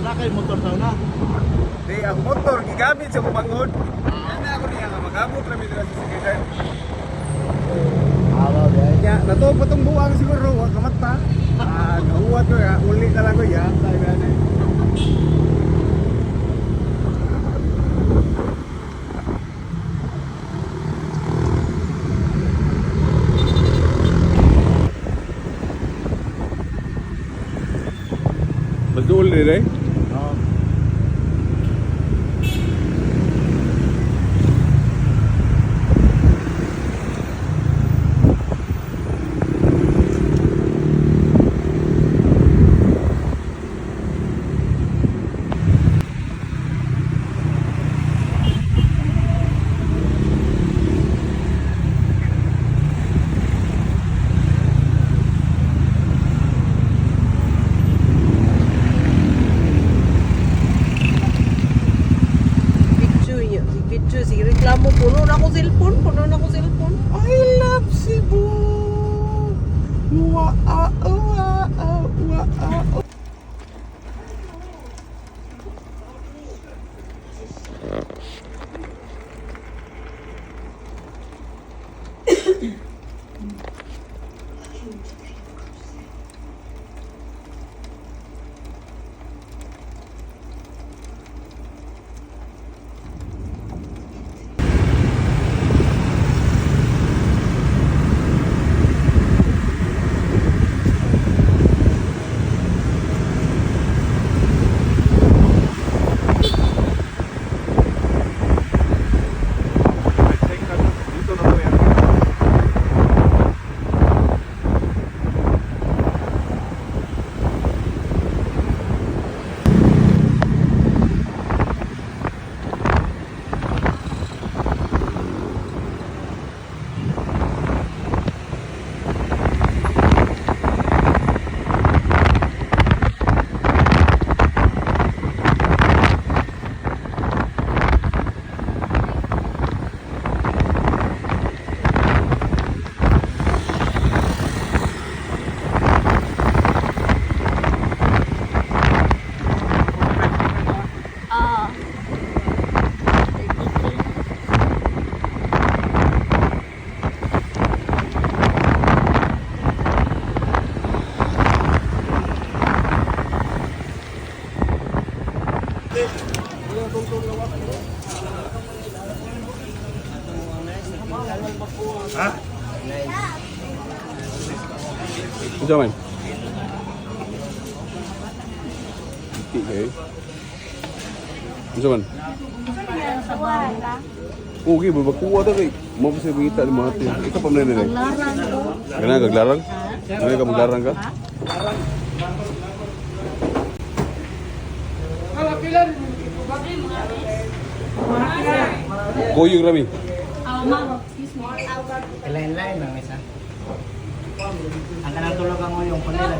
Wala kay motor sa una. Di ang motor gigamit sa pamangod. Ano ako niya nga magamot ra mi dira sa sigilan. Araw yan. Ya, nato patong buwang siguro wa kamata. Nahuwat ko ya, uli na lang ko ya. Sabi na. Betul ni Oo. Video si reklamo puno na ko cellphone, I love Cebu. Wa. Ha? Ito man. Okay. Ito man. Okay, babakuha ta kay mo sa bita ni mga tin. Ito pa man nila. Kana gaglarang? Kana ka maglarang ka? Kuyog rami. Lain-lain lang isa. Ang kanang tulog ang uyong panila.